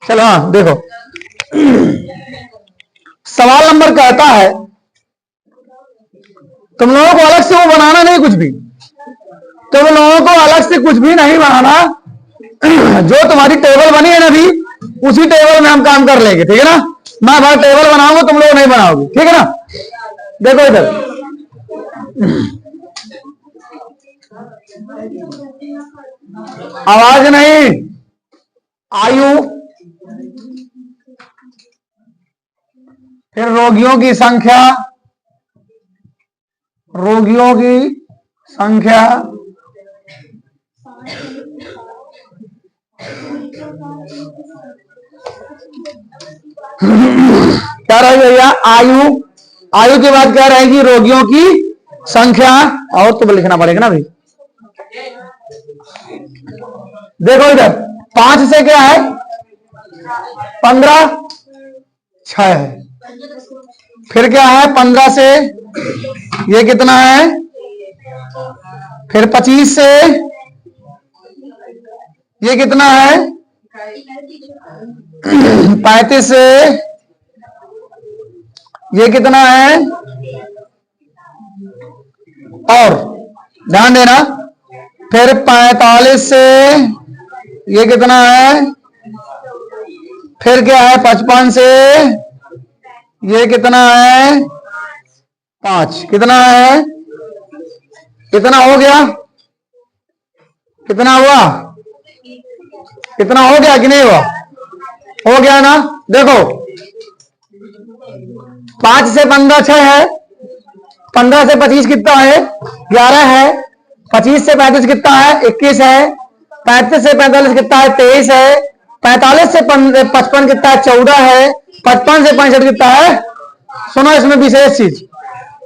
चलो हाँ देखो, सवाल नंबर कहता है तुम लोगों को अलग से वो बनाना नहीं, कुछ भी तुम लोगों को अलग से कुछ भी नहीं बनाना। जो तुम्हारी टेबल बनी है ना अभी, उसी टेबल में हम काम कर लेंगे, ठीक है ना। मैं भाई टेबल बनाऊंगा, तुम लोग नहीं बनाओगे, ठीक है ना। देखो इधर, आवाज नहीं, आयु, फिर रोगियों की संख्या, रोगियों की संख्या, क्या रहे भैया, आयु, आयु के बाद क्या रहेगी, रोगियों की संख्या, और तो लिखना पड़ेगा ना भाई। देखो इधर 5 से क्या है 15, 6 है। फिर क्या है 15 से ये कितना है, फिर 25 से ये कितना है, 35 से ये कितना है, और ध्यान देना, फिर 45 से ये कितना है, फिर क्या है 55 से ये कितना है, 5, कितना है, कितना हो गया, कितना हुआ, कितना हो गया कि नहीं हुआ, हो गया ना। देखो 5 से 15 6 है, 15 से 25 कितना है 11 है, 25 से 35 कितना है 21 है, 35 से 45 कितना है 23 है, 45 से 55 कितना है 14 है, 55 से 65 कितना है। सुनो इसमें विशेष चीज,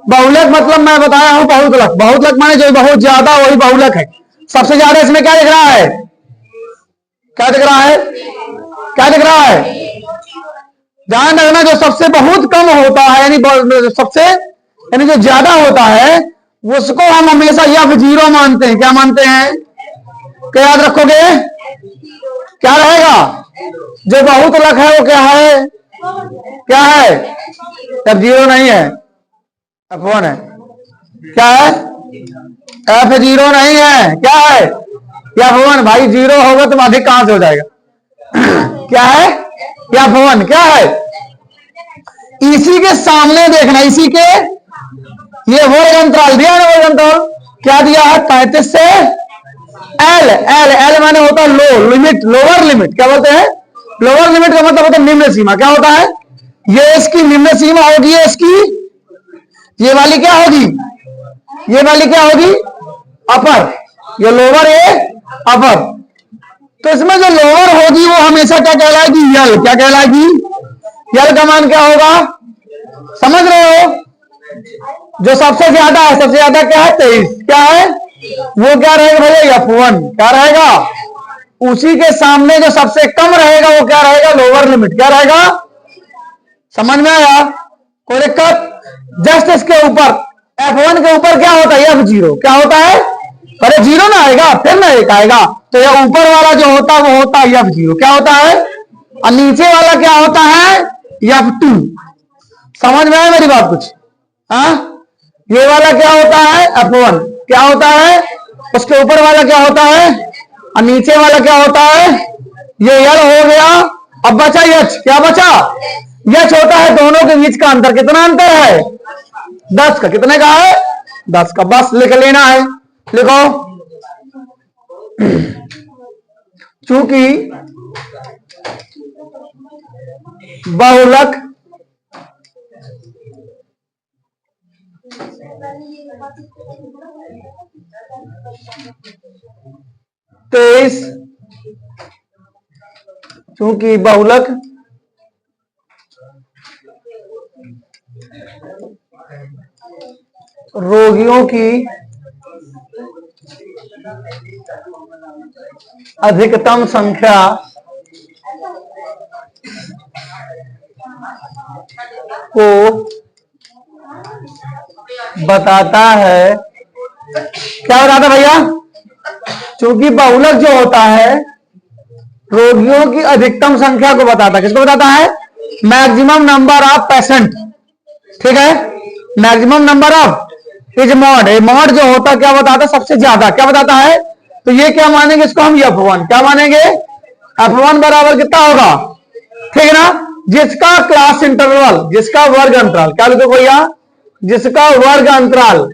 बहुलक मतलब मैं बताया हूं बहुतलक, बहुतलक माने जो बहुत ज्यादा वही बहुलक है। सबसे ज्यादा इसमें क्या दिख रहा है, क्या दिख रहा है, क्या दिख रहा है, ध्यान रखना, जो सबसे बहुत कम होता है यानी सबसे यानी जो ज्यादा होता है उसको हम हमेशा F0 मानते हैं। क्या मानते हैं, क्या याद रखोगे, क्या रहेगा, जो बहुतलक है वो क्या है, क्या है, F0 नहीं है, F1 है। क्या है, F0 नहीं है, क्या है F1। भाई 0 होगा तो अधिक कहां से हो जाएगा, क्या है F1, क्या है। इसी के सामने देखना, इसी के ये वर्ग अंतराल दिया ना, वर्ग अंतराल क्या दिया है 35 से L, L, L माने होता है लो लिमिट, लोअर लिमिट, क्या बोलते हैं, लोअर लिमिट का मतलब होता है निम्न सीमा। क्या होता है, ये इसकी निम्न सीमा होगी, इसकी ये वाली क्या होगी, ये वाली क्या होगी अपर, ये लोअर है अपर। तो इसमें जो लोअर होगी वो हमेशा क्या कहलाएगी, यल, क्या कहलाएगी, यल का मान क्या होगा, समझ रहे हो। जो सबसे ज्यादा है, सबसे ज्यादा क्या है 23, क्या है वो क्या रहेगा भैया F1, क्या रहेगा। उसी के सामने जो सबसे कम रहेगा वो क्या रहेगा, लोअर लिमिट, क्या रहेगा, समझ में आया, कोई दिक्कत। जस्ट इसके ऊपर F1 के ऊपर क्या होता है F0, क्या होता है, पहले 0 ना आएगा फिर ना 1 आएगा, तो यह ऊपर वाला जो होता है वो होता है F0, क्या होता है, और नीचे वाला क्या होता है F2। समझ में आया मेरी बात कुछ, हाँ। ये वाला क्या होता है F1, क्या होता है, उसके ऊपर वाला क्या होता है, और नीचे वाला क्या होता है, ये यल हो गया। अब बचा यच, क्या बचा, यच होता है दोनों के बीच का अंतर, कितना अंतर है 10 का, कितने का है 10 का, बस लिख लेना है, लिखो। चूंकि बहुलक तेईस, चूंकि बहुलक रोगियों की अधिकतम संख्या को बताता है, क्या बताता भैया, चूंकि बहुलक जो होता है रोगियों की अधिकतम संख्या को बताता है। किसको बताता है? Maximum number of patient. ठीक है, maximum number of is mod. Mod जो होता क्या बताता है? सबसे ज्यादा। क्या बताता है? तो ये क्या मानेंगे इसको हम? F1। क्या मानेंगे? F1 बराबर कितना होगा? ठीक है ना, जिसका क्लास इंटरवल, जिसका वर्ग अंतराल, क्या लिखो भैया? जिसका वर्ग अंतराल,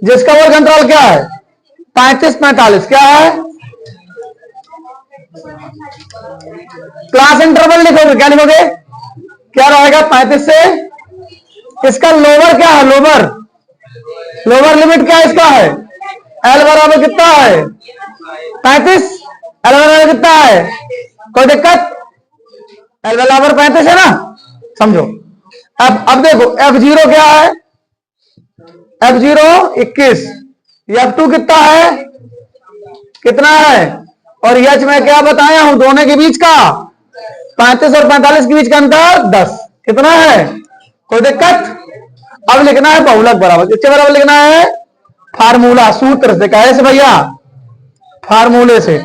जिसका वर्ग अंतराल क्या है? 35-45। क्या है? क्लास इंटरवल लिखोगे, क्या लिखोगे? क्या रहेगा? 35 से। इसका लोअर क्या है? लोअर लिमिट क्या इसका है? एल बराबर कितना है? 35। एल बराबर कितना है? कोई दिक्कत? एल बराबर 35 है ना, समझो। अब देखो F0 क्या है? F0 21। F2 कितना है? कितना है? और H में क्या बताया हूं? दोनों के बीच का 35 और 45 के बीच का अंतर 10। कितना है? कोई दिक्कत? अब लिखना है बहुलक बराबर। किसके बराबर लिखना है? फार्मूला, सूत्र से। कैसे भैया? फार्मूले से।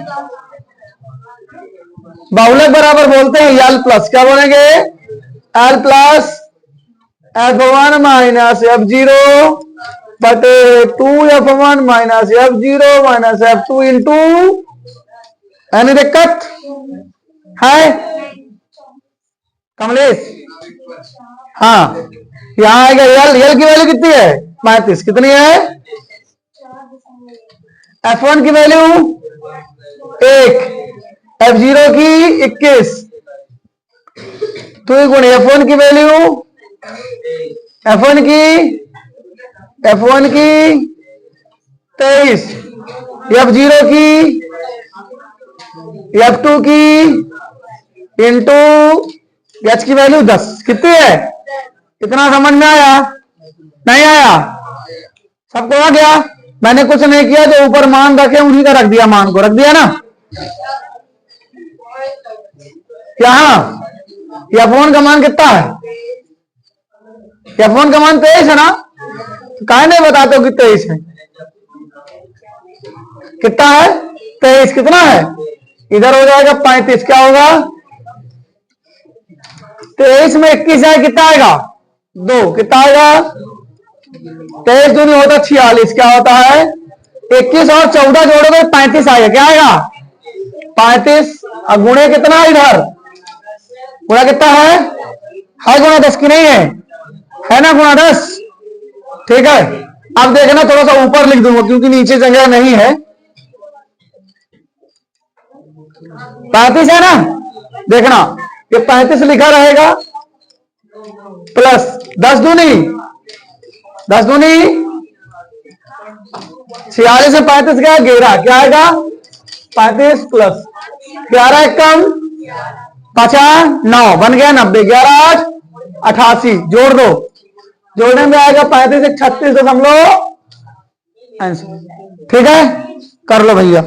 बहुलक बराबर बोलते हैं एल प्लस, क्या बोलेंगे? L plus F1 minus F0 बटे 2F1 minus F0 minus F2 into. Any दिक्कत है कमलेश? हाँ, यहां आएगा एल की वैल्यू कितनी है? 35। कितनी है? F1 की वैल्यू 1, F0 की 21, तो गुण F1 की वैल्यू, F1 की 23, F0 की, F2 की इंटू H की वैल्यू 10। कितनी है? कितना समझ में आया? नहीं आया? सबको आ गया? मैंने कुछ नहीं किया, जो ऊपर मान रखे उन्हीं का रख दिया, मान को रख दिया ना। यहां F1 का मान कितना है? F1 का मान 23 है ना, तो काहे नहीं बताते हो कि 23 है? कितना है? 23। कितना है? इधर हो जाएगा 35। क्या होगा? 23 में 21 है, कितना आएगा? 2। कितना आएगा? 23 दूनी होता 46। क्या होता है? 21 और 14 जोड़ोगे 35 आएगा। क्या आएगा? 35। और गुणे कितना इधर? गुणा कितना है? गुणा 10 की नहीं है ना? गुणा 10। ठीक है, अब देखना थोड़ा सा ऊपर लिख दूंगा क्योंकि नीचे जगह नहीं है। 35 है ना, देखना ये 35 लिखा रहेगा प्लस 10 दूनी 46 से 35 का 11। क्या आएगा? 35 प्लस 11 कम 50 9 बन गया 90। 11 8 88 जोड़ दो, जोड़ने में आएगा 35 से 36.5 आंसर। ठीक है, कर लो भैया।